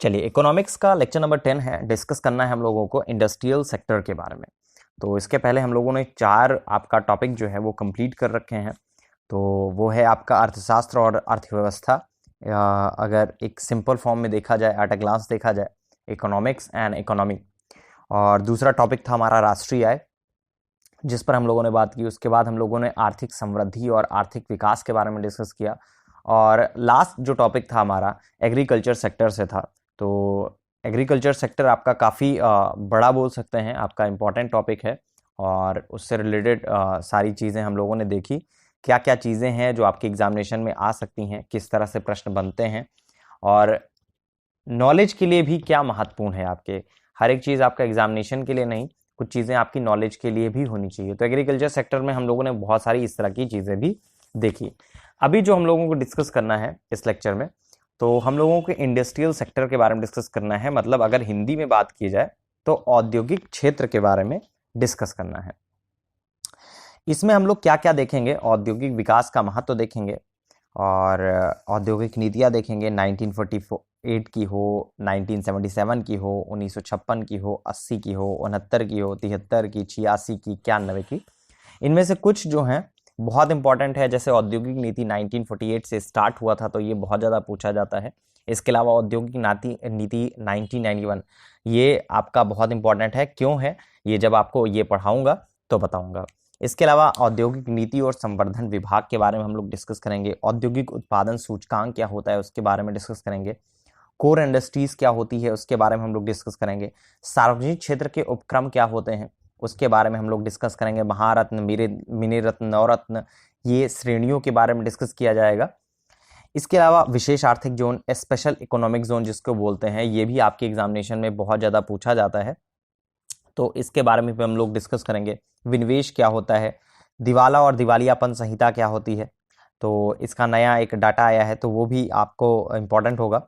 चलिए, इकोनॉमिक्स का lecture number 10 है। डिस्कस करना है हम लोगों को इंडस्ट्रियल सेक्टर के बारे में। तो इसके पहले हम लोगों ने 4 आपका टॉपिक जो है वो कंप्लीट कर रखे हैं। तो वो है आपका अर्थशास्त्र और अर्थव्यवस्था, अगर एक सिंपल फॉर्म में देखा जाए, एट अ ग्लांस देखा जाए, इकोनॉमिक्स एंड इकोनॉमी। और दूसरा टॉपिक था हमारा राष्ट्रीय आय, जिस पर हम लोगों ने बात की। उसके बाद हम लोगों ने आर्थिक समृद्धि और आर्थिक विकास के बारे में डिस्कस किया। और लास्ट जो टॉपिक था हमारा एग्रीकल्चर सेक्टर से था। तो एग्रीकल्चर सेक्टर आपका काफ़ी बड़ा बोल सकते हैं, आपका इम्पॉर्टेंट टॉपिक है। और उससे रिलेटेड सारी चीज़ें हम लोगों ने देखी, क्या क्या चीज़ें हैं जो आपके एग्जामिनेशन में आ सकती हैं, किस तरह से प्रश्न बनते हैं, और नॉलेज के लिए भी क्या महत्वपूर्ण है। आपके हर एक चीज़ आपका एग्जामिनेशन के लिए नहीं, कुछ चीज़ें आपकी नॉलेज के लिए भी होनी चाहिए। तो एग्रीकल्चर सेक्टर में हम लोगों ने बहुत सारी इस तरह की चीज़ें भी देखी। अभी जो हम लोगों को डिस्कस करना है इस लेक्चर में, तो हम लोगों को इंडस्ट्रियल सेक्टर के बारे में डिस्कस करना है। मतलब अगर हिंदी में बात की जाए तो औद्योगिक क्षेत्र के बारे में डिस्कस करना है। इसमें हम लोग क्या क्या देखेंगे, औद्योगिक विकास का महत्व देखेंगे, और औद्योगिक नीतियाँ देखेंगे, 1948 की हो, 1977 की हो, 1956 की हो, 80 की हो, 69 की हो, 73 की, 86 की, 91 की। इनमें से कुछ जो हैं बहुत इंपॉर्टेंट है। जैसे औद्योगिक नीति 1948 से स्टार्ट हुआ था, तो ये बहुत ज़्यादा पूछा जाता है। इसके अलावा औद्योगिक नीति 1991, ये आपका बहुत इंपॉर्टेंट है। क्यों है ये, जब आपको ये पढ़ाऊंगा तो बताऊंगा। इसके अलावा औद्योगिक नीति और संवर्धन विभाग के बारे में हम लोग डिस्कस करेंगे। औद्योगिक उत्पादन सूचकांक क्या होता है उसके बारे में डिस्कस करेंगे। कोर इंडस्ट्रीज क्या होती है उसके बारे में हम लोग डिस्कस करेंगे। सार्वजनिक क्षेत्र के उपक्रम क्या होते हैं उसके बारे में हम लोग डिस्कस करेंगे। महारत्न, मिनीरत्न, नवरत्न, ये श्रेणियों के बारे में डिस्कस किया जाएगा। इसके अलावा विशेष आर्थिक जोन, स्पेशल इकोनॉमिक जोन जिसको बोलते हैं, ये भी आपके एग्जामिनेशन में बहुत ज़्यादा पूछा जाता है। तो इसके बारे में भी हम लोग डिस्कस करेंगे। विनिवेश क्या होता है, दिवाला और दिवालियापन संहिता क्या होती है, तो इसका नया एक डाटा आया है, तो वो भी आपको इम्पोर्टेंट होगा।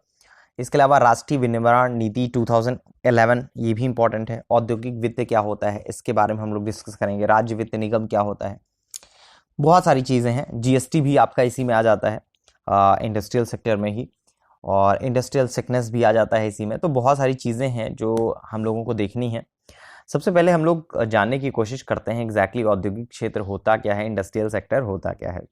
इसके अलावा राष्ट्रीय विनिर्माण नीति 2011, ये भी इंपॉर्टेंट है। औद्योगिक वित्त क्या होता है इसके बारे में हम लोग डिस्कस करेंगे। राज्य वित्त निगम क्या होता है, बहुत सारी चीज़ें हैं। जीएसटी भी आपका इसी में आ जाता है, इंडस्ट्रियल सेक्टर में ही, और इंडस्ट्रियल सिकनेस भी आ जाता है इसी में। तो बहुत सारी चीज़ें हैं जो हम लोगों को देखनी है। सबसे पहले हम लोग जानने की कोशिश करते हैं एग्जैक्टली औद्योगिक क्षेत्र होता क्या है, इंडस्ट्रियल सेक्टर होता क्या है।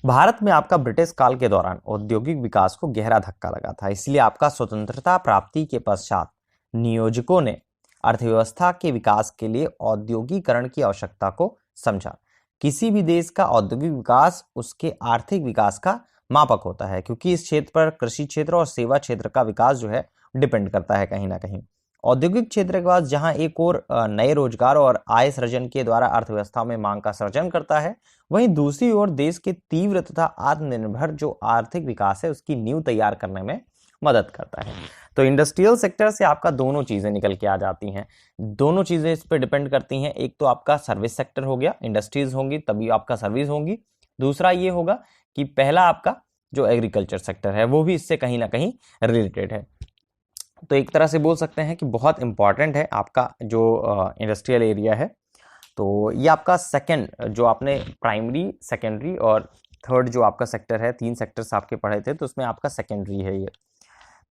भारत में आपका ब्रिटिश काल के दौरान औद्योगिक विकास को गहरा धक्का लगा था। इसलिए आपका स्वतंत्रता प्राप्ति के पश्चात नियोजकों ने अर्थव्यवस्था के विकास के लिए औद्योगिकरण की आवश्यकता को समझा। किसी भी देश का औद्योगिक विकास उसके आर्थिक विकास का मापक होता है, क्योंकि इस क्षेत्र पर कृषि क्षेत्र और सेवा क्षेत्र का विकास जो है डिपेंड करता है कहीं ना कहीं। औद्योगिक क्षेत्र के बाद जहां एक और नए रोजगार और आय सृजन के द्वारा अर्थव्यवस्था में मांग का सृजन करता है, वहीं दूसरी ओर देश के तीव्र तथा आत्मनिर्भर जो आर्थिक विकास है उसकी नींव तैयार करने में मदद करता है। तो इंडस्ट्रियल सेक्टर से आपका दोनों चीजें निकल के आ जाती हैं, दोनों चीजें इस पर डिपेंड करती हैं। एक तो आपका सर्विस सेक्टर हो गया, इंडस्ट्रीज होंगी तभी आपका सर्विस होंगी। दूसरा ये होगा कि पहला आपका जो एग्रीकल्चर सेक्टर है वो भी इससे कहीं ना कहीं रिलेटेड है। तो एक तरह से बोल सकते हैं कि बहुत इंपॉर्टेंट है आपका जो इंडस्ट्रियल एरिया है। तो ये आपका सेकंड, जो आपने प्राइमरी, सेकेंडरी और थर्ड जो आपका सेक्टर है, 3 सेक्टर्स आपके पढ़े थे, तो उसमें आपका सेकेंडरी है ये।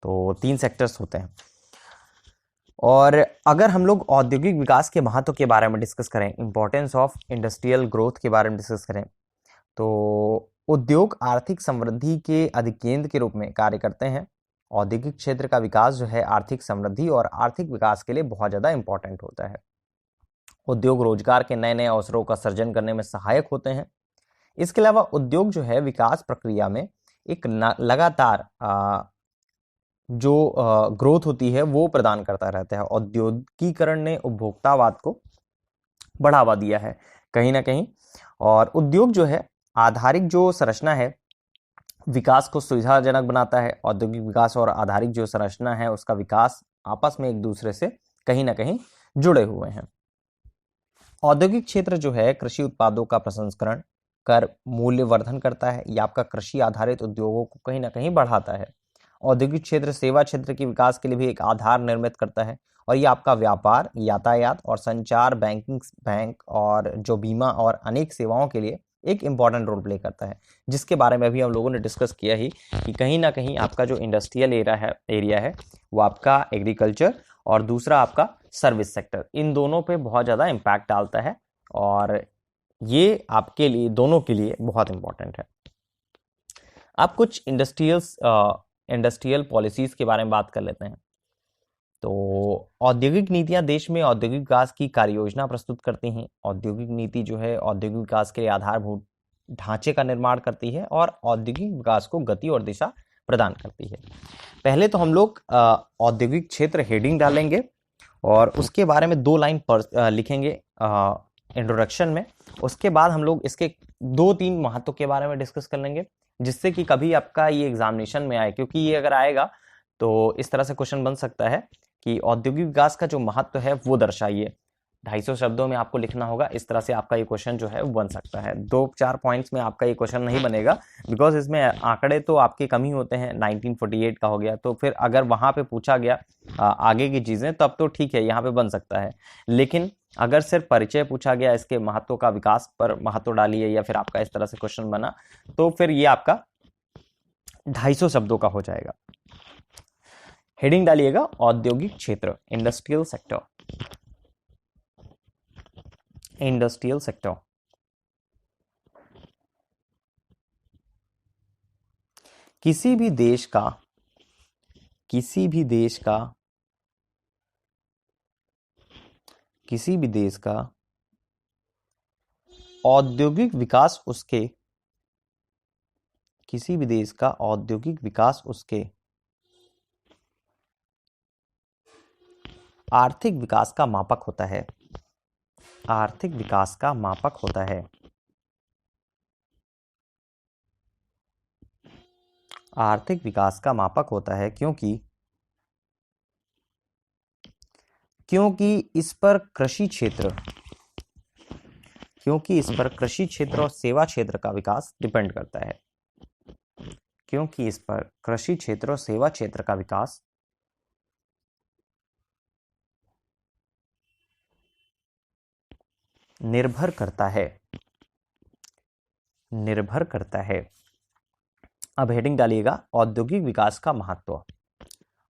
तो 3 सेक्टर्स होते हैं। और अगर हम लोग औद्योगिक विकास के महत्व के बारे में डिस्कस करें, इंपॉर्टेंस ऑफ इंडस्ट्रियल ग्रोथ के बारे में डिस्कस करें, तो उद्योग आर्थिक समृद्धि के अधिकेंद्र के रूप में कार्य करते हैं। औद्योगिक क्षेत्र का विकास जो है आर्थिक समृद्धि और आर्थिक विकास के लिए बहुत ज़्यादा इंपॉर्टेंट होता है। उद्योग रोजगार के नए नए अवसरों का सृजन करने में सहायक होते हैं। इसके अलावा उद्योग जो है विकास प्रक्रिया में एक लगातार जो ग्रोथ होती है वो प्रदान करता रहता है। औद्योगिकीकरण ने उपभोक्तावाद को बढ़ावा दिया है कहीं ना कहीं, और उद्योग जो है आधारिक जो संरचना है विकास को सुविधाजनक बनाता है। औद्योगिक विकास और आधारिक जो संरचना है उसका विकास आपस में एक दूसरे से कहीं ना कहीं जुड़े हुए हैं। औद्योगिक क्षेत्र जो है कृषि उत्पादों का प्रसंस्करण कर मूल्यवर्धन करता है। यह आपका कृषि आधारित उद्योगों को कहीं ना कहीं बढ़ाता है। औद्योगिक क्षेत्र सेवा क्षेत्र के विकास के लिए भी एक आधार निर्मित करता है, और ये आपका व्यापार, यातायात और संचार, बैंक और जो बीमा और अनेक सेवाओं के लिए एक इंपॉर्टेंट रोल प्ले करता है, जिसके बारे में अभी हम लोगों ने डिस्कस किया ही कि कहीं ना कहीं आपका जो इंडस्ट्रियल एरिया है वो आपका एग्रीकल्चर और दूसरा आपका सर्विस सेक्टर, इन दोनों पे बहुत ज़्यादा इम्पैक्ट डालता है और ये आपके लिए, दोनों के लिए बहुत इंपॉर्टेंट है। आप कुछ इंडस्ट्रियल पॉलिसीज के बारे में बात कर लेते हैं। तो औद्योगिक नीतियां देश में औद्योगिक विकास की कार्य योजना प्रस्तुत करती हैं। औद्योगिक नीति जो है औद्योगिक विकास के लिए आधारभूत ढांचे का निर्माण करती है और औद्योगिक विकास को गति और दिशा प्रदान करती है। पहले तो हम लोग औद्योगिक क्षेत्र हेडिंग डालेंगे और उसके बारे में 2 लाइन लिखेंगे इंट्रोडक्शन में। उसके बाद हम लोग इसके 2-3 महत्व के बारे में डिस्कस कर लेंगे, जिससे कि कभी आपका ये एग्जामिनेशन में आए, क्योंकि ये अगर आएगा तो इस तरह से क्वेश्चन बन सकता है कि औद्योगिक विकास का जो महत्व है वो दर्शाइए। 250 शब्दों में आपको लिखना होगा। इस तरह से आपका ये क्वेश्चन जो है वो बन सकता है। 2-4 पॉइंट्स में आपका ये क्वेश्चन नहीं बनेगा, बिकॉज इसमें आंकड़े तो आपके कम ही होते हैं। 1948 का हो गया, तो फिर अगर वहां पे पूछा गया आगे की चीजें तब तो ठीक है, यहाँ पे बन सकता है। लेकिन अगर सिर्फ परिचय पूछा गया, इसके महत्व का विकास पर महत्व डालिए, या फिर आपका इस तरह से क्वेश्चन बना, तो फिर ये आपका 250 शब्दों का हो जाएगा। हेडिंग डालिएगा औद्योगिक क्षेत्र, इंडस्ट्रियल सेक्टर। इंडस्ट्रियल सेक्टर किसी भी देश का औद्योगिक विकास उसके आर्थिक विकास का मापक होता है। आर्थिक विकास का मापक होता है। आर्थिक विकास का मापक होता है क्योंकि इस पर कृषि क्षेत्र और सेवा क्षेत्र का विकास डिपेंड करता है। क्योंकि इस पर कृषि क्षेत्र और सेवा क्षेत्र का विकास निर्भर करता है। अब हेडिंग डालिएगा औद्योगिक विकास का महत्व।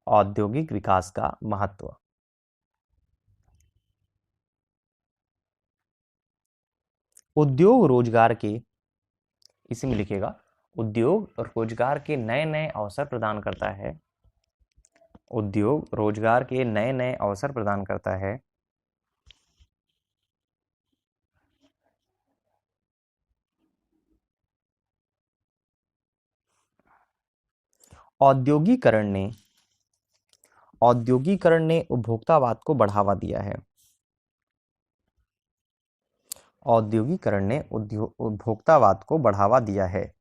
औद्योगिक विकास का महत्व। उद्योग रोजगार के, इसी में लिखिएगा, उद्योग रोजगार के नए नए अवसर प्रदान करता है। उद्योग रोजगार के नए नए अवसर प्रदान करता है। औद्योगिकरण ने उपभोक्तावाद को बढ़ावा दिया है। औद्योगिकरण ने उपभोक्तावाद को बढ़ावा दिया है।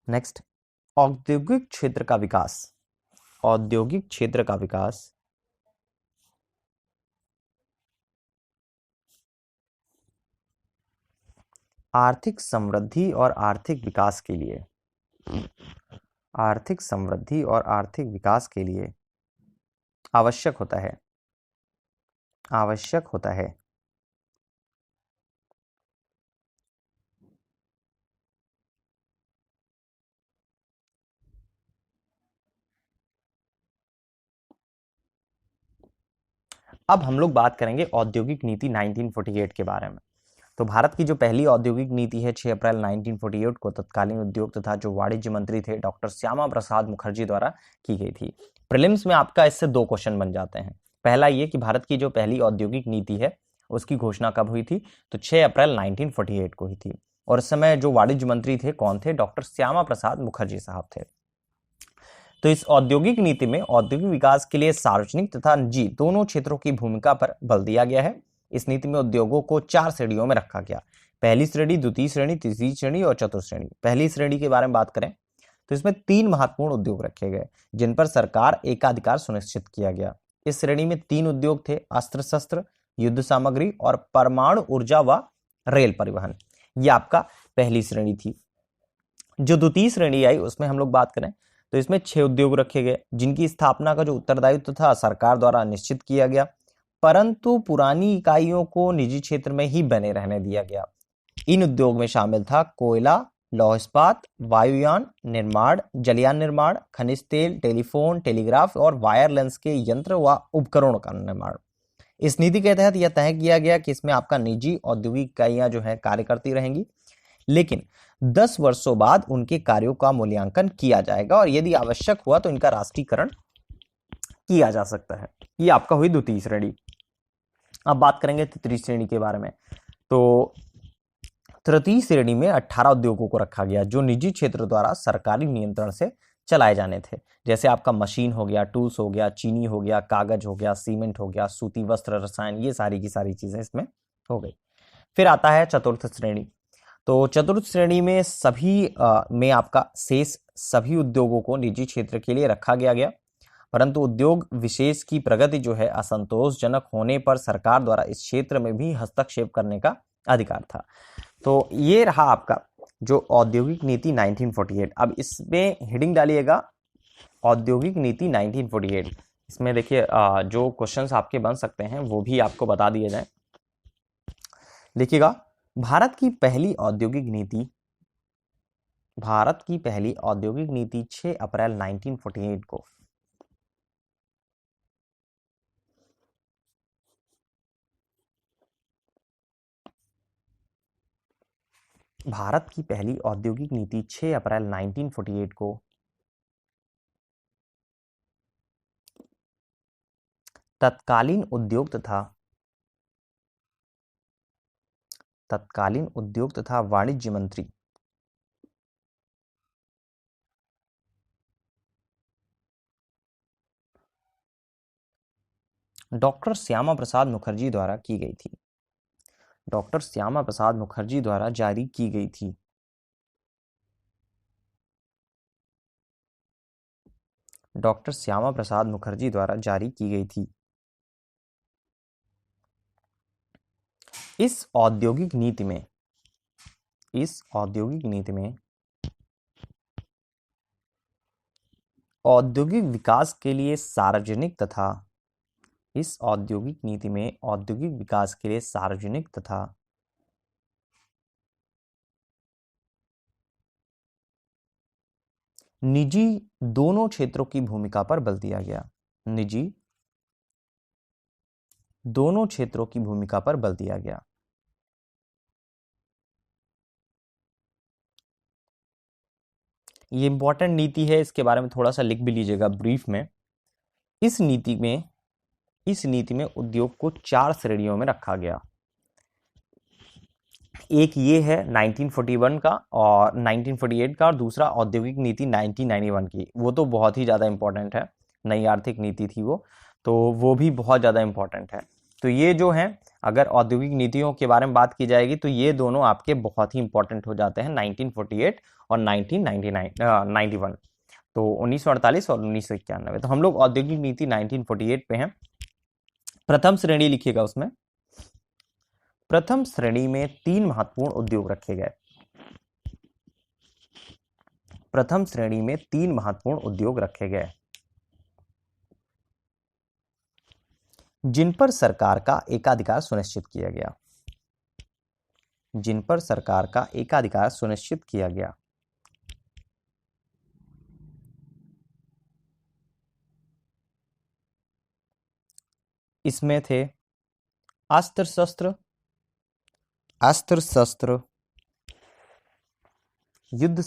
नेक्स्ट, औद्योगिक क्षेत्र का विकास। औद्योगिक क्षेत्र का विकास आर्थिक समृद्धि और आर्थिक विकास के लिए, आर्थिक समृद्धि और आर्थिक विकास के लिए आवश्यक होता है। आवश्यक होता है। अब हम लोग बात करेंगे औद्योगिक नीति 1948 के बारे में। तो भारत की जो पहली औद्योगिक नीति है 6 अप्रैल 1948 को तत्कालीन उद्योग तथा जो वाणिज्य मंत्री थे डॉक्टर श्यामा प्रसाद मुखर्जी द्वारा की गई थी। प्रीलिम्स में आपका इससे 2 क्वेश्चन बन जाते हैं। पहला ये कि भारत की जो पहली औद्योगिक नीति है उसकी घोषणा कब हुई थी, तो 6 अप्रैल 1948 को हुई थी। और उस समय जो वाणिज्य मंत्री थे कौन थे, डॉक्टर श्यामा प्रसाद मुखर्जी साहब थे। तो इस औद्योगिक नीति में औद्योगिक विकास के लिए सार्वजनिक तथा निजी दोनों क्षेत्रों की भूमिका पर बल दिया गया है। इस नीति में उद्योगों को 4 श्रेणियों में रखा गया। पहली श्रेणी, द्वितीय श्रेणी, तीसरी श्रेणी और चतुर्थ श्रेणी। पहली श्रेणी के बारे में बात करें तो इसमें 3 महत्वपूर्ण उद्योग रखे गए जिन पर सरकार एकाधिकार सुनिश्चित किया गया। इस श्रेणी में 3 उद्योग थे, अस्त्र शस्त्र, युद्ध सामग्री और परमाणु ऊर्जा व रेल परिवहन। यह आपका पहली श्रेणी थी। जो द्वितीय श्रेणी आई उसमें हम लोग बात करें तो इसमें 6 उद्योग रखे गए, जिनकी स्थापना का जो उत्तरदायित्व था सरकार द्वारा निश्चित किया गया, परंतु पुरानी इकाइयों को निजी क्षेत्र में ही बने रहने दिया गया। इन उद्योग में शामिल था कोयला, लौह इस्पात, वायुयान निर्माण, जलयान निर्माण, खनिज तेल, टेलीफोन, टेलीग्राफ और वायरलेंस के यंत्र व उपकरणों का निर्माण। इस नीति के तहत यह तय किया गया कि इसमें आपका निजी औद्योगिक इकाइयां जो है कार्य करती रहेंगी, लेकिन 10 वर्षों बाद उनके कार्यों का मूल्यांकन किया जाएगा और यदि आवश्यक हुआ तो इनका राष्ट्रीयकरण किया जा सकता है। ये आपका हुई द्वितीय श्रेणी। अब बात करेंगे तृतीय श्रेणी के बारे में। तो तृतीय श्रेणी में 18 उद्योगों को रखा गया जो निजी क्षेत्र द्वारा सरकारी नियंत्रण से चलाए जाने थे, जैसे आपका मशीन हो गया, टूल्स हो गया, चीनी हो गया, कागज हो गया, सीमेंट हो गया, सूती वस्त्र, रसायन, ये सारी की सारी चीजें इसमें हो गई। फिर आता है चतुर्थ श्रेणी। तो चतुर्थ श्रेणी में में आपका शेष सभी उद्योगों को निजी क्षेत्र के लिए रखा गया, परंतु उद्योग विशेष की प्रगति जो है असंतोषजनक होने पर सरकार द्वारा इस क्षेत्र में भी हस्तक्षेप करने का अधिकार था। तो ये रहा आपका जो औद्योगिक नीति 1948। अब इसमें हेडिंग डालिएगा औद्योगिक नीति 1948। इसमें देखिए जो क्वेश्चंस आपके बन सकते हैं वो भी आपको बता दिए जाए। देखिएगा, भारत की पहली औद्योगिक नीति 6 अप्रैल 1948 को भारत की पहली औद्योगिक नीति 6 अप्रैल 1948 को तत्कालीन उद्योग तथा वाणिज्य मंत्री डॉक्टर श्यामा प्रसाद मुखर्जी द्वारा की गई थी। डॉक्टर श्यामा प्रसाद मुखर्जी द्वारा जारी की गई थी। डॉक्टर श्यामा प्रसाद मुखर्जी द्वारा जारी की गई थी। इस औद्योगिक नीति में औद्योगिक विकास के लिए सार्वजनिक तथा निजी दोनों क्षेत्रों की भूमिका पर बल दिया गया। ये इंपॉर्टेंट नीति है, इसके बारे में थोड़ा सा लिख भी लीजिएगा ब्रीफ में। इस नीति में उद्योग को 4 श्रेणियों में रखा गया। एक ये है 1941 का और 1948 का, और दूसरा औद्योगिक नीति 1991 की। वो तो बहुत ही ज़्यादा इंपॉर्टेंट है, नई आर्थिक नीति थी वो, तो वो भी बहुत ज़्यादा इंपॉर्टेंट है। तो ये जो है, अगर औद्योगिक नीतियों के बारे में बात की जाएगी तो ये दोनों आपके बहुत ही इंपॉर्टेंट हो जाते हैं, 1948 और 1991। तो 1948 और 1991। तो हम लोग औद्योगिक नीति 1948 पे हैं। प्रथम श्रेणी लिखिएगा, उसमें प्रथम श्रेणी में 3 महत्वपूर्ण उद्योग रखे गए। जिन पर सरकार का एकाधिकार सुनिश्चित किया गया। इसमें थे अस्त्र शस्त्र, युद्ध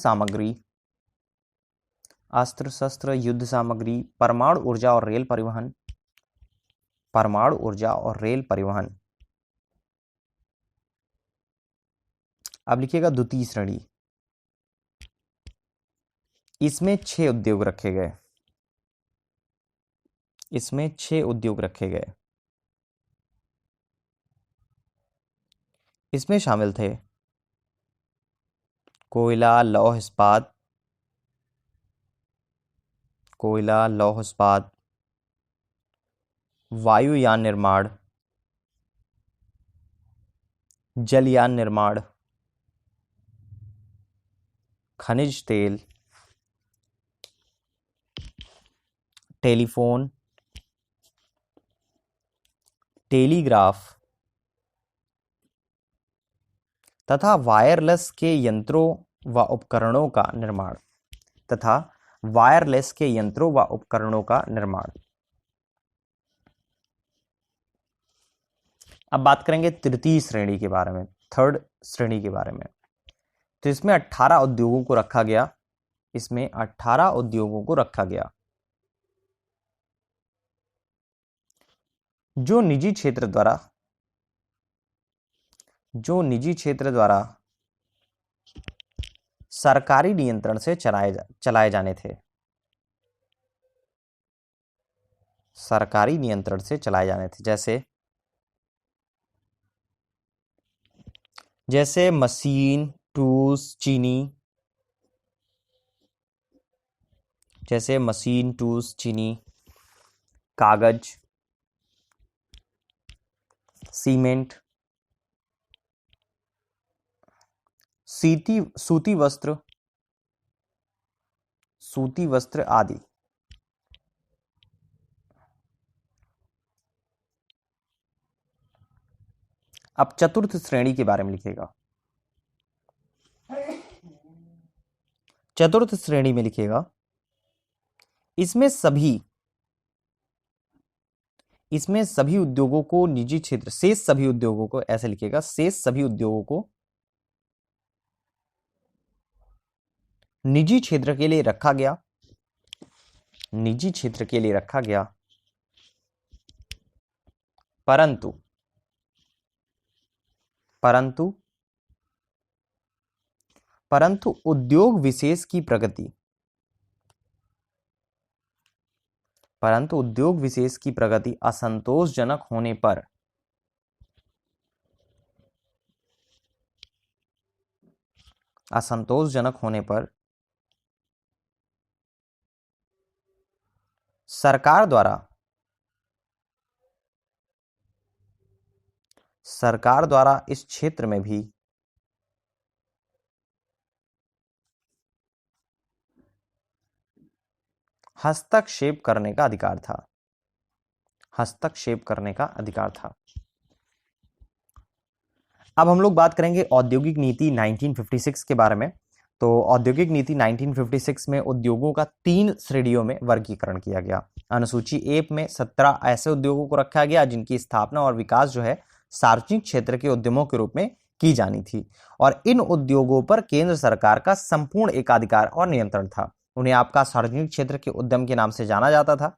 सामग्री, परमाणु ऊर्जा और रेल परिवहन। अब लिखिएगा द्वितीय श्रेणी। इसमें 6 उद्योग रखे गए। इसमें शामिल थे कोयला, लौह इस्पात, वायुयान निर्माण, जलयान निर्माण, खनिज तेल, टेलीफोन, टेलीग्राफ तथा वायरलेस के यंत्रों व उपकरणों का निर्माण तथा वायरलेस के यंत्रों व उपकरणों का निर्माण। अब बात करेंगे तृतीय श्रेणी के बारे में, थर्ड श्रेणी के बारे में। तो इसमें 18 उद्योगों को रखा गया, इसमें 18 उद्योगों को रखा गया जो निजी क्षेत्र द्वारा सरकारी नियंत्रण से चलाए जाने थे, सरकारी नियंत्रण से चलाए जाने थे। जैसे मशीन टूल्स चीनी, जैसे मशीन टूल्स चीनी, कागज, सीमेंट, सूती वस्त्र आदि। अब चतुर्थ श्रेणी के बारे में लिखिएगा। चतुर्थ श्रेणी में लिखिएगा, इसमें सभी उद्योगों को निजी क्षेत्र, शेष सभी उद्योगों को, ऐसे लिखिएगा, शेष सभी उद्योगों को निजी क्षेत्र के लिए रखा गया, निजी क्षेत्र के लिए रखा गया, परंतु उद्योग विशेष की प्रगति असंतोषजनक होने पर सरकार द्वारा इस क्षेत्र में भी हस्तक्षेप करने का अधिकार था। अब हम लोग बात करेंगे औद्योगिक नीति 1956 के बारे में। तो औद्योगिक नीति 1956 में उद्योगों का 3 श्रेणियों में वर्गीकरण किया गया। अनुसूची ए में 17 ऐसे उद्योगों को रखा गया जिनकी स्थापना और विकास जो है सार्वजनिक क्षेत्र के उद्यमों के रूप में की जानी थी, और इन उद्योगों पर केंद्र सरकार का संपूर्ण एकाधिकार और नियंत्रण था। उन्हें आपका सार्वजनिक क्षेत्र के उद्यम के नाम से जाना जाता था।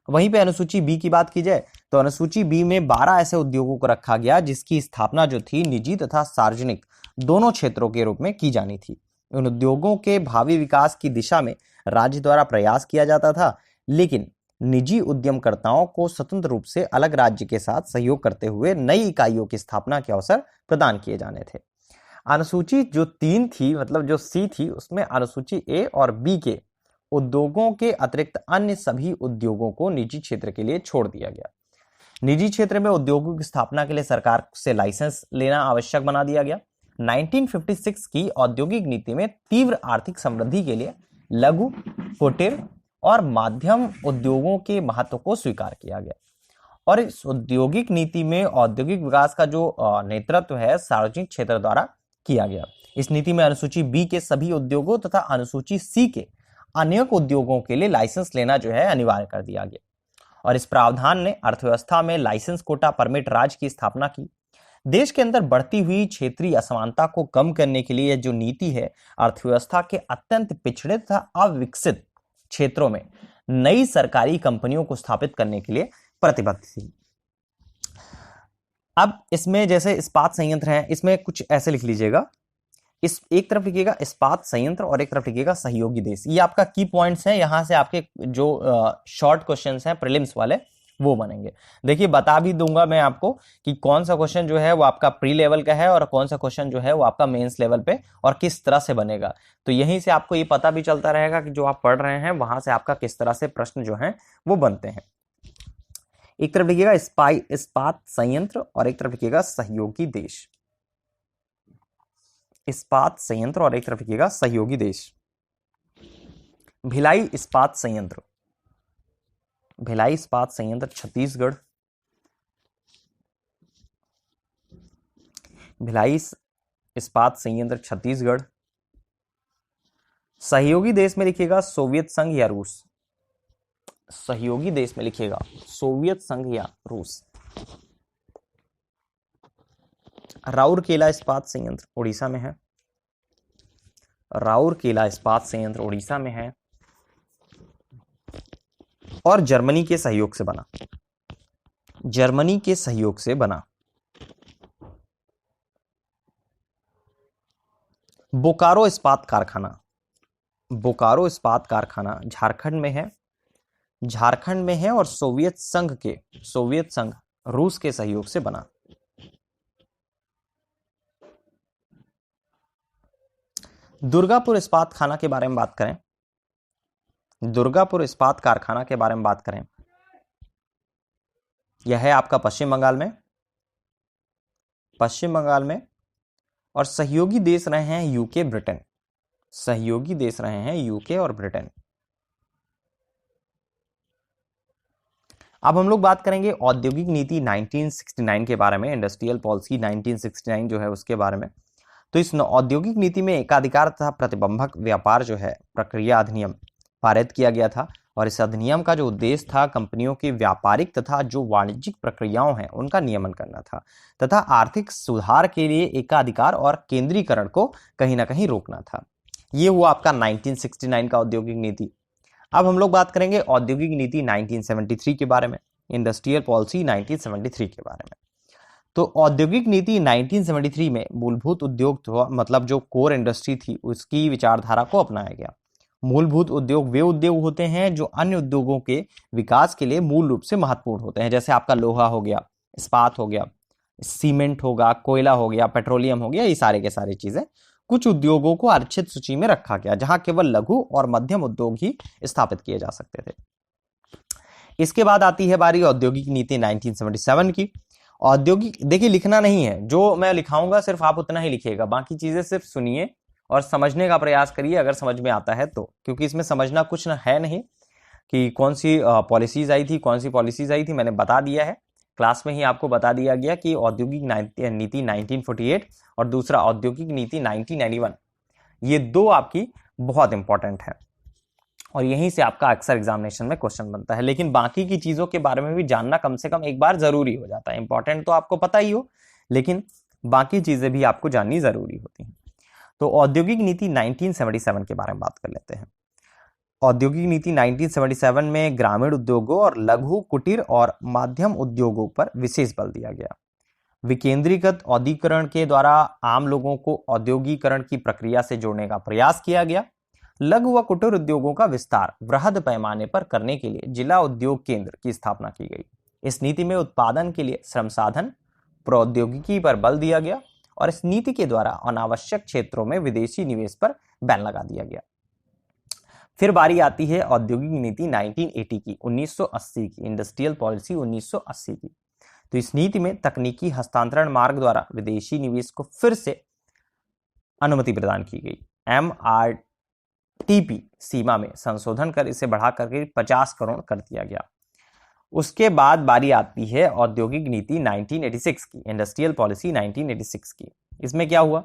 वहीं पे अनुसूची बी की बात की जाए तो अनुसूची बी में 12 ऐसे उद्योगों को रखा गया जिसकी स्थापना जो थी निजी तथा सार्वजनिक दोनों क्षेत्रों के रूप में की जानी थी। उन उद्योगों के भावी विकास की दिशा में राज्य द्वारा प्रयास किया जाता था, लेकिन निजी उद्यमकर्ताओं को स्वतंत्र रूप से अलग राज्य के साथ सहयोग करते हुए नई इकाइयों की स्थापना के अवसर प्रदान किए जाने थे। अनुसूची जो 3 थी, मतलब जो सी थी, उसमें अनुसूची ए और बी के उद्योगों के अतिरिक्त अन्य सभी उद्योगों को निजी क्षेत्र के लिए छोड़ दिया गया। निजी क्षेत्र में उद्योगों की स्थापना के लिए सरकार से लाइसेंस लेना आवश्यक बना दिया गया। 1956 की औद्योगिक नीति में तीव्र आर्थिक समृद्धि के लिए लघु, कुटीर और माध्यम उद्योगों के महत्व को स्वीकार किया गया, और इस औद्योगिक नीति में औद्योगिक विकास का जो नेतृत्व है सार्वजनिक क्षेत्र द्वारा किया गया। इस नीति में अनुसूची बी के सभी उद्योगों तथा अनुसूची सी के अनेक उद्योगों के लिए लाइसेंस लेना जो है अनिवार्य कर दिया गया, और इस प्रावधान ने अर्थव्यवस्था में लाइसेंस कोटा परमिट राज की स्थापना की। देश के अंदर बढ़ती हुई क्षेत्रीय असमानता को कम करने के लिए जो नीति है अर्थव्यवस्था के अत्यंत पिछड़े तथा अविकसित क्षेत्रों में नई सरकारी कंपनियों को स्थापित करने के लिए प्रतिबद्ध थी। अब इसमें जैसे इस्पात संयंत्र हैं, इसमें कुछ ऐसे लिख लीजिएगा, इस एक तरफ लिखिएगा इस्पात संयंत्र और एक तरफ लिखिएगा सहयोगी देश। ये आपका की पॉइंट्स हैं, यहां से आपके जो शॉर्ट क्वेश्चंस हैं प्रीलिम्स वाले वो बनेंगे। देखिए बता भी दूंगा मैं आपको कि कौन सा क्वेश्चन जो है वो आपका प्री लेवल का है और कौन सा क्वेश्चन जो है वो आपका मेंस लेवल पे और किस तरह से बनेगा। तो यहीं से आपको ये पता भी चलता रहेगा कि जो आप पढ़ रहे हैं वहां से आपका किस तरह से प्रश्न जो है वो बनते हैं। एक तरफ लिखिएगा इस्पात संयंत्र और एक तरफ लिखिएगा सहयोगी देश। इस्पात संयंत्र और एक तरफ लिखिएगा सहयोगी देश। भिलाई इस्पात संयंत्र, भिलाई इस्पात संयंत्र छत्तीसगढ़, भिलाई इस्पात संयंत्र छत्तीसगढ़। सहयोगी देश में लिखिएगा सोवियत संघ या रूस, सहयोगी देश में लिखिएगा सोवियत संघ या रूस। राउरकेला इस्पात संयंत्र उड़ीसा में है, राउरकेला इस्पात संयंत्र उड़ीसा में है और जर्मनी के सहयोग से बना, जर्मनी के सहयोग से बना। बोकारो इस्पात कारखाना, बोकारो इस्पात कारखाना झारखंड में है, झारखंड में है और सोवियत संघ रूस के सहयोग से बना। दुर्गापुर इस्पात खाना के बारे में बात करें, दुर्गापुर इस्पात कारखाना के बारे में बात करें, यह है आपका पश्चिम बंगाल में, पश्चिम बंगाल में और सहयोगी देश रहे हैं यूके ब्रिटेन, सहयोगी देश रहे हैं यूके और ब्रिटेन। अब हम लोग बात करेंगे औद्योगिक नीति 1969 के बारे में, इंडस्ट्रियल पॉलिसी 1969 जो है उसके बारे में। तो इस औद्योगिक नीति में एकाधिकार तथा प्रतिबंधक व्यापार जो है प्रक्रिया अधिनियम पारित किया गया था और इस अधिनियम का जो उद्देश्य था कंपनियों की व्यापारिक तथा जो वाणिज्यिक प्रक्रियाओं हैं उनका नियमन करना था तथा आर्थिक सुधार के लिए एकाधिकार और केंद्रीकरण को कहीं ना कहीं रोकना था। ये हुआ आपका 1969 का औद्योगिक नीति। अब हम लोग बात करेंगे औद्योगिक नीति 1973 के बारे में, इंडस्ट्रियल पॉलिसी 1973 के बारे में। तो औद्योगिक नीति 1973 में मूलभूत उद्योग मतलब जो कोर इंडस्ट्री थी उसकी विचारधारा को अपनाया गया। मूलभूत उद्योग वे उद्योग होते हैं जो अन्य उद्योगों के विकास के लिए मूल रूप से महत्वपूर्ण होते हैं, जैसे आपका लोहा हो गया, इस्पात हो गया, सीमेंट होगा, कोयला हो गया, पेट्रोलियम हो गया, ये सारे के सारी चीजें। कुछ उद्योगों को आरक्षित सूची में रखा गया जहां केवल लघु और मध्यम उद्योग ही स्थापित किए जा सकते थे। इसके बाद आती है बारी औद्योगिक नीति 1977 की। औद्योगिक, देखिए लिखना नहीं है, जो मैं लिखाऊंगा सिर्फ आप उतना ही लिखिएगा, बाकी चीजें सिर्फ सुनिए और समझने का प्रयास करिए अगर समझ में आता है तो, क्योंकि इसमें समझना कुछ है नहीं कि कौन सी पॉलिसीज आई थी, कौन सी पॉलिसीज आई थी, मैंने बता दिया है क्लास में ही, आपको बता दिया गया कि औद्योगिक नीति 1948 और दूसरा औद्योगिक नीति 1991, ये दो आपकी बहुत इंपॉर्टेंट है और यहीं से आपका अक्सर एग्जामिनेशन में क्वेश्चन बनता है। लेकिन बाकी की चीजों के बारे में भी जानना कम से कम एक बार जरूरी हो जाता है। इंपॉर्टेंट तो आपको पता ही हो, लेकिन बाकी चीजें भी आपको जाननी जरूरी होती हैं। तो औद्योगिक नीति 1977 के बारे में बात कर लेते हैं। औद्योगिक नीति 1977 में ग्रामीण उद्योगों और लघु, कुटीर और माध्यम उद्योगों पर विशेष बल दिया गया। विकेंद्रीकृत औद्योगिकरण के द्वारा आम लोगों को औद्योगिकरण की प्रक्रिया से जोड़ने का प्रयास किया गया। लघु व कुटीर उद्योगों का विस्तार वृहद पैमाने पर करने के लिए जिला उद्योग केंद्र की स्थापना की गई। इस नीति में उत्पादन के लिए श्रम साधन प्रौद्योगिकी पर बल दिया गया और इस नीति के द्वारा अनावश्यक क्षेत्रों में विदेशी निवेश पर बैन लगा दिया गया। फिर बारी आती है औद्योगिक नीति 1980 की, 1980 की, इंडस्ट्रियल पॉलिसी 1980 की। तो इस नीति में तकनीकी हस्तांतरण मार्ग द्वारा विदेशी निवेश को फिर से अनुमति प्रदान की गई। MRTP सीमा में संशोधन कर इसे बढ़ाकर के 50 करोड़ कर दिया गया। उसके बाद बारी आती है औद्योगिक नीति 1986 की, इंडस्ट्रियल पॉलिसी 1986 की। इसमें क्या हुआ?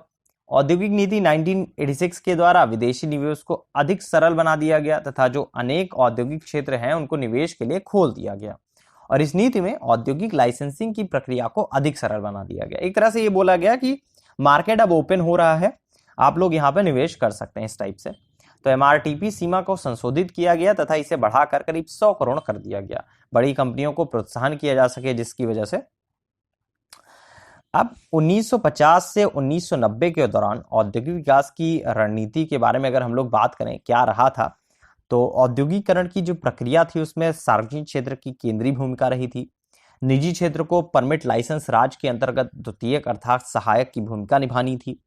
औद्योगिक नीति 1986 के द्वारा विदेशी निवेश को अधिक सरल बना दिया गया तथा जो अनेक औद्योगिक क्षेत्र हैं उनको निवेश के लिए खोल दिया गया और इस नीति में औद्योगिक लाइसेंसिंग की प्रक्रिया को अधिक सरल बना दिया गया। एक तरह से ये बोला गया कि मार्केट अब ओपन हो रहा है, आप लोग यहाँ पे निवेश कर सकते हैं, इस टाइप से। तो MRTP सीमा को संशोधित किया गया तथा इसे बढ़ाकर करीब 100 करोड़ कर दिया गया, बड़ी कंपनियों को प्रोत्साहन किया जा सके, जिसकी वजह से अब 1950 से 1990 के दौरान औद्योगिक विकास की रणनीति के बारे में अगर हम लोग बात करें क्या रहा था, तो औद्योगिकरण की जो प्रक्रिया थी उसमें सार्वजनिक क्षेत्र की केंद्रीय भूमिका रही थी। निजी क्षेत्र को परमिट लाइसेंस राज्य के अंतर्गत द्वितीयक अर्थात सहायक की भूमिका निभानी थी।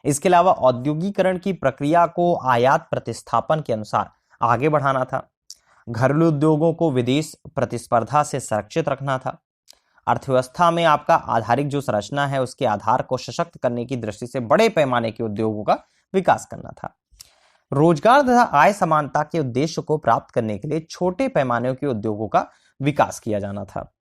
इसके अलावा औद्योगिकरण की प्रक्रिया को आयात प्रतिस्थापन के अनुसार आगे बढ़ाना था। घरेलू उद्योगों को विदेश प्रतिस्पर्धा से सुरक्षित रखना था। अर्थव्यवस्था में आपका आधारिक जो संरचना है उसके आधार को सशक्त करने की दृष्टि से बड़े पैमाने के उद्योगों का विकास करना था। रोजगार तथा आय समानता के उद्देश्य को प्राप्त करने के लिए छोटे पैमाने के उद्योगों का विकास किया जाना था।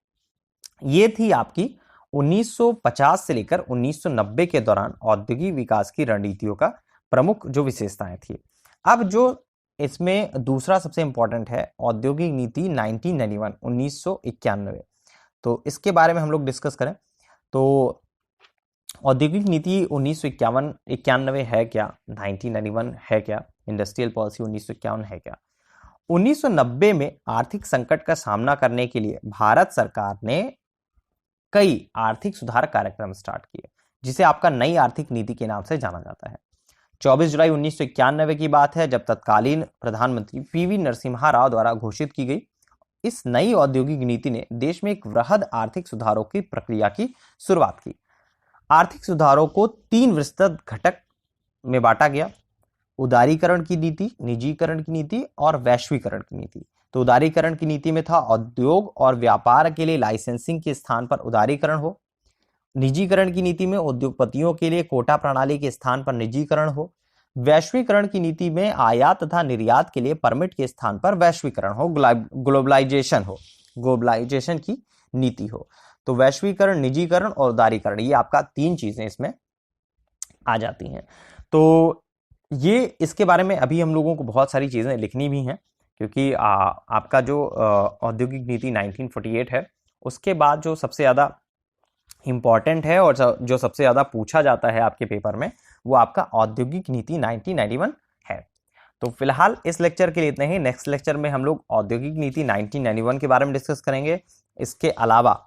ये थी आपकी 1950 से लेकर 1990 के दौरान औद्योगिक विकास की रणनीतियों का प्रमुख जो विशेषताएं थी। अब जो इसमें दूसरा सबसे इंपॉर्टेंट है औद्योगिक नीति 1991 तो इसके बारे में हम लोग डिस्कस करें तो औद्योगिक नीति 1991 है क्या, 1991 है क्या, इंडस्ट्रियल पॉलिसी 1951 है क्या। 1990 में आर्थिक संकट का सामना करने के लिए भारत सरकार ने कई आर्थिक सुधार कार्यक्रम स्टार्ट किए, जिसे आपका नई आर्थिक नीति के नाम से जाना जाता है। 24 जुलाई 1991 की बात है जब तत्कालीन प्रधानमंत्री पीवी नरसिम्हा राव द्वारा घोषित की गई इस नई औद्योगिक नीति ने देश में एक वृहद आर्थिक सुधारों की प्रक्रिया की शुरुआत की। आर्थिक सुधारों को 3 विस्तृत घटक में बांटा गया: उदारीकरण की नीति, निजीकरण की नीति और वैश्वीकरण की नीति। तो उदारीकरण की नीति में था उद्योग और व्यापार के लिए लाइसेंसिंग के स्थान पर उदारीकरण हो। निजीकरण की नीति में उद्योगपतियों के लिए कोटा प्रणाली के स्थान पर निजीकरण हो। वैश्वीकरण की नीति में आयात तथा निर्यात के लिए परमिट के स्थान पर वैश्वीकरण हो, ग्लोबलाइजेशन की नीति हो। तो वैश्वीकरण, निजीकरण और उदारीकरण, ये आपका 3 चीजें इसमें आ जाती हैं। तो ये इसके बारे में अभी हम लोगों को बहुत सारी चीजें लिखनी भी हैं, क्योंकि आपका जो औद्योगिक नीति 1948 है उसके बाद जो सबसे ज्यादा इंपॉर्टेंट है और जो सबसे ज्यादा पूछा जाता है आपके पेपर में वो आपका औद्योगिक नीति 1991 है। तो फिलहाल इस लेक्चर के लिए इतना ही। नेक्स्ट लेक्चर में हम लोग औद्योगिक नीति 1991 के बारे में डिस्कस करेंगे। इसके अलावा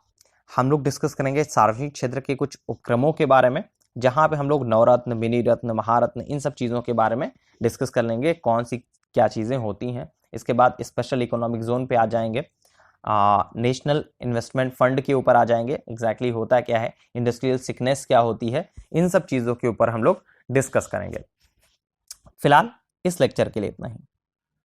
हम लोग डिस्कस करेंगे सार्वजनिक क्षेत्र के कुछ उपक्रमों के बारे में, जहां पे हम लोग नवरत्न, मिनी रत्न, महारत्न, इन सब चीज़ों के बारे में डिस्कस कर लेंगे, कौन सी क्या चीज़ें होती हैं। इसके बाद स्पेशल इकोनॉमिक जोन पे आ जाएंगे, नेशनल इन्वेस्टमेंट फंड के ऊपर आ जाएंगे, एग्जैक्टली होता क्या है, इंडस्ट्रियल सिकनेस क्या होती है, इन सब चीज़ों के ऊपर हम लोग डिस्कस करेंगे। फिलहाल इस लेक्चर के लिए इतना ही।